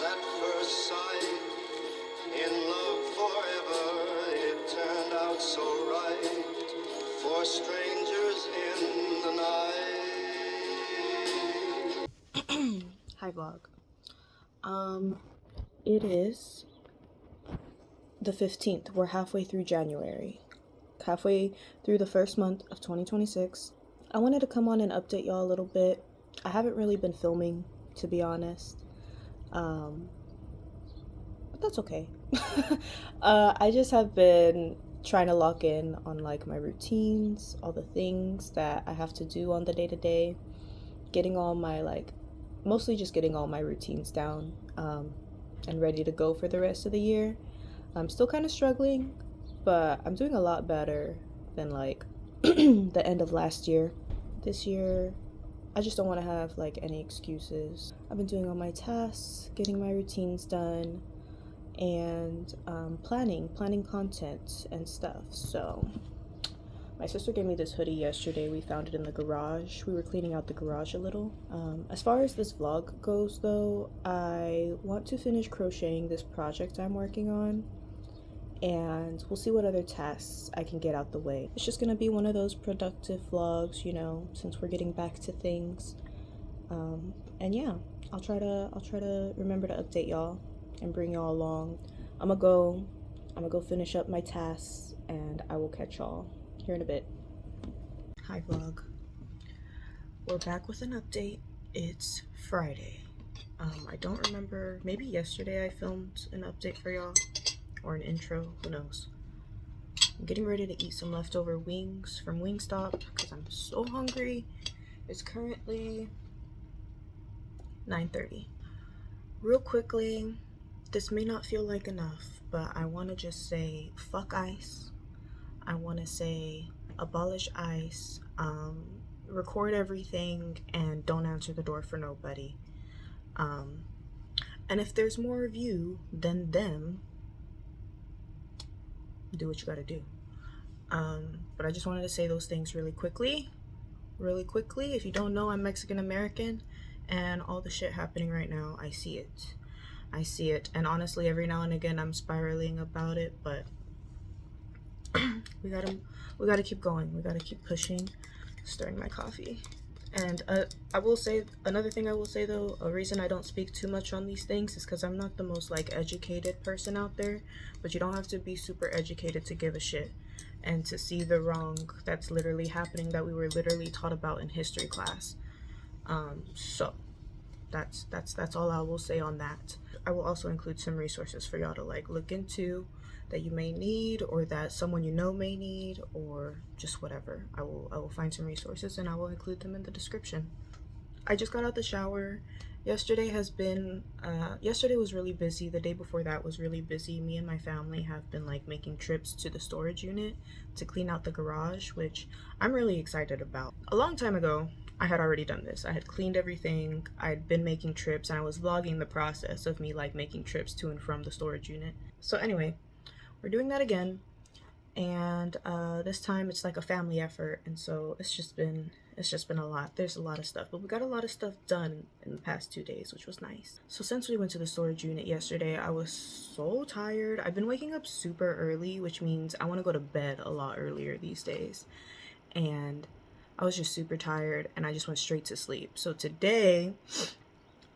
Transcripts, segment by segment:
at first sight, in love forever, it turned out so right, for strangers in the night. Hi vlog. It is the 15th. We're halfway through January. Halfway through the first month of 2026. I wanted to come on and update y'all a little bit. I haven't really been filming, to be honest. But that's okay. I just have been trying to lock in on like my routines, all the things that I have to do on the day-to-day, getting all my mostly just getting all my routines down, and ready to go for the rest of the year. I'm still kind of struggling, but I'm doing a lot better than like the end of last year. This year, I just don't want to have like any excuses. I've been doing all my tasks, getting my routines done, and planning content and stuff. So my sister gave me this hoodie yesterday. We found it in the garage. We were cleaning out the garage a little. As far as this vlog goes though, I want to finish crocheting this project I'm working on, and we'll see what other tasks I can get out the way. It's just gonna be one of those productive vlogs, you know, since we're getting back to things. And yeah, I'll try to remember to update y'all and bring y'all along. I'm gonna go finish up my tasks, and I will catch y'all here in a bit. Hi vlog. We're back with an update. It's Friday. I don't remember, maybe yesterday I filmed an update for y'all, or an intro, who knows. I'm getting ready to eat some leftover wings from Wingstop because I'm so hungry. It's currently 9:30. Real quickly, this may not feel like enough, but I want to just say fuck ICE. I want to say abolish ICE, record everything, and don't answer the door for nobody. And if there's more of you than them, do what you gotta do. But I just wanted to say those things really quickly. If you don't know, I'm Mexican American, and all the shit happening right now, I see it. And honestly, every now and again I'm spiraling about it, but we gotta keep going. We gotta keep pushing. Stirring my coffee. And I will say, another thing I will say though, a reason I don't speak too much on these things is because I'm not the most like educated person out there, but you don't have to be super educated to give a shit and to see the wrong that's literally happening, that we were literally taught about in history class. So that's all I will say on that. I will also include some resources for y'all to like look into, that you may need, or that someone you know may need, or just whatever. I will find some resources and I will include them in the description. I just got out the shower. Yesterday was really busy. The day before that was really busy. Me and my family have been like making trips to the storage unit to clean out the garage, which I'm really excited about. A long time ago, I had already done this. I had cleaned everything. I'd been making trips, and I was vlogging the process of me like making trips to and from the storage unit. So anyway, we're doing that again, and this time it's like a family effort, and so it's just been a lot. There's a lot of stuff, but we got a lot of stuff done in the past 2 days, which was nice. So since we went to the storage unit yesterday, I was so tired. I've been waking up super early, which means I want to go to bed a lot earlier these days, and I was just super tired and I just went straight to sleep. So today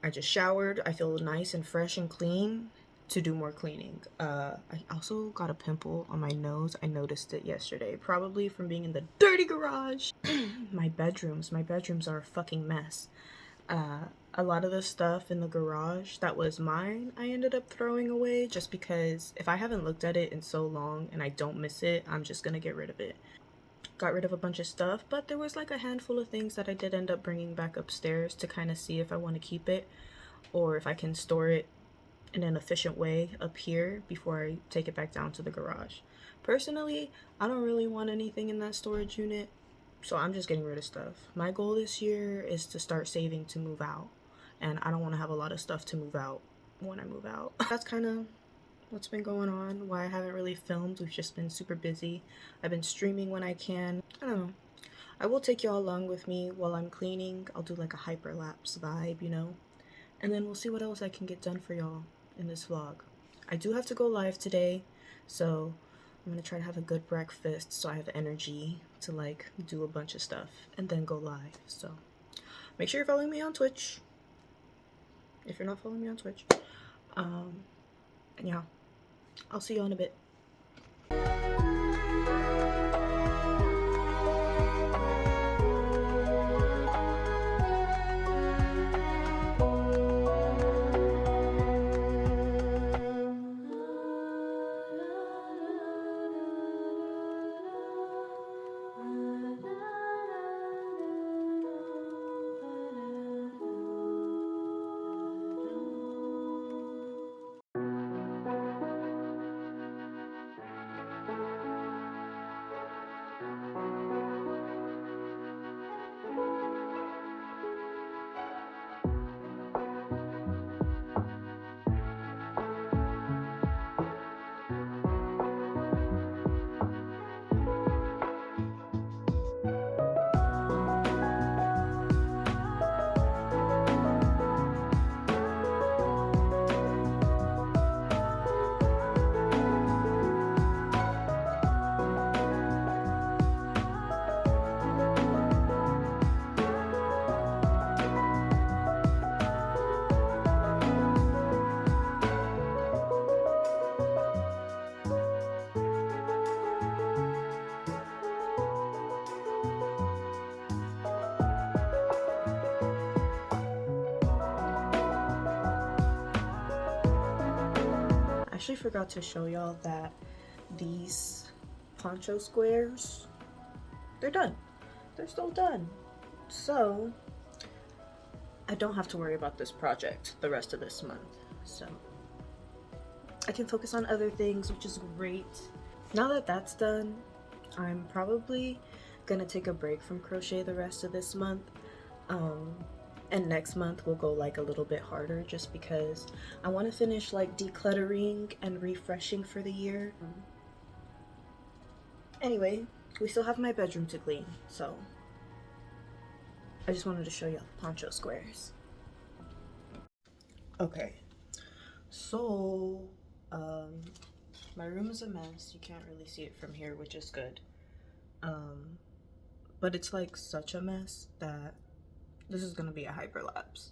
I just showered. I feel nice and fresh and clean to do more cleaning. I also got a pimple on my nose. I noticed it yesterday, probably from being in the dirty garage. My bedrooms are a fucking mess. A lot of the stuff in the garage that was mine, I ended up throwing away, just because if I haven't looked at it in so long and I don't miss it, I'm just gonna get rid of it. Got rid of a bunch of stuff, but there was like a handful of things that I did end up bringing back upstairs to kind of see if I want to keep it or if I can store it in an efficient way up here before I take it back down to the garage. Personally, I don't really want anything in that storage unit, so I'm just getting rid of stuff. My goal this year is to start saving to move out, and I don't want to have a lot of stuff to move out when I move out. That's kind of what's been going on, why I haven't really filmed. We've just been super busy. I've been streaming when I can. I don't know. I will take y'all along with me while I'm cleaning. I'll do like a hyperlapse vibe, you know, And then we'll see what else I can get done for y'all in this vlog. I do have to go live today, so I'm gonna try to have a good breakfast so I have energy to like do a bunch of stuff and then go live. So make sure you're following me on Twitch if you're not following me on Twitch. And yeah, I'll see you in a bit. I actually forgot to show y'all that these poncho squares, they're done. They're still done. So I don't have to worry about this project the rest of this month. So I can focus on other things, which is great. Now that that's done, I'm probably gonna take a break from crochet the rest of this month. And next month we'll go like a little bit harder just because I want to finish like decluttering and refreshing for the year. Anyway, we still have my bedroom to clean, so I just wanted to show you the poncho squares. Okay, so my room is a mess. You can't really see it from here, which is good. But it's like such a mess that this is gonna be a hyperlapse.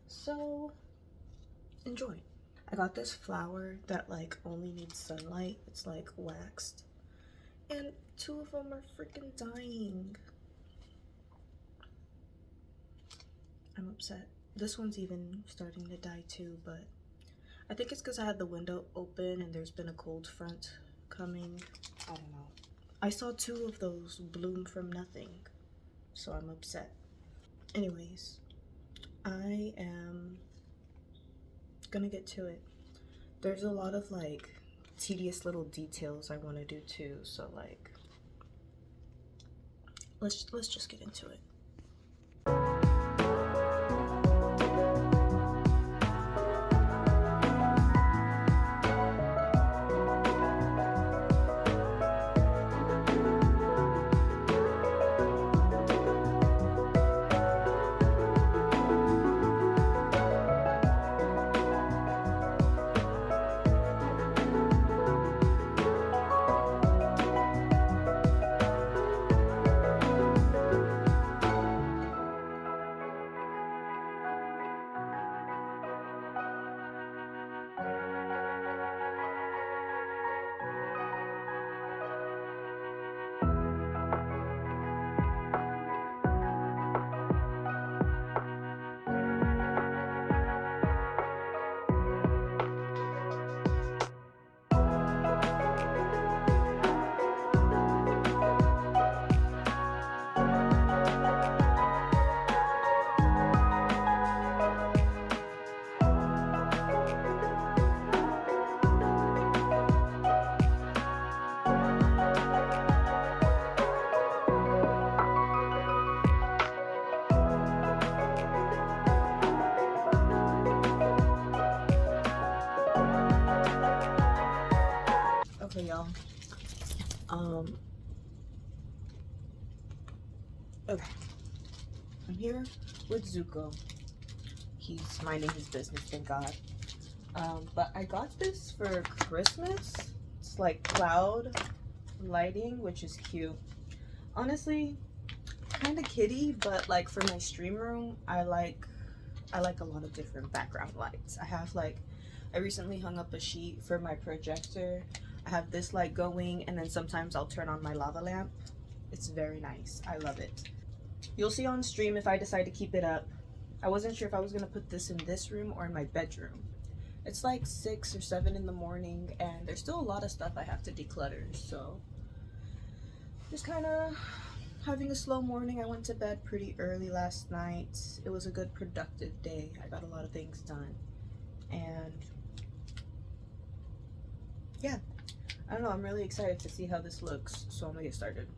So enjoy. I got this flower that like only needs sunlight. It's like waxed. And 2 of them are freaking dying. I'm upset. This one's even starting to die too, but I think it's because I had the window open and there's been a cold front coming. I don't know. I saw 2 of those bloom from nothing, so I'm upset. Anyways, I am gonna get to it. There's a lot of like tedious little details I want to do too, so like let's just get into it. Okay, y'all. Okay. I'm here with Zuko. he's minding his business, thank God. But I got this for Christmas. It's like cloud lighting, which is cute. Honestly, kind of kiddie, but like for my stream room, I like a lot of different background lights. I recently hung up a sheet for my projector. I have this light going, and then sometimes I'll turn on my lava lamp. It's very nice. I love it. You'll see on stream if I decide to keep it up. I wasn't sure if I was gonna put this in this room or in my bedroom. It's like 6 or 7 in the morning, and there's still a lot of stuff I have to declutter, so just kind of having a slow morning. I went to bed pretty early last night. It was a good productive day. I got a lot of things done, and yeah, I don't know, I'm really excited to see how this looks, so I'm gonna get started.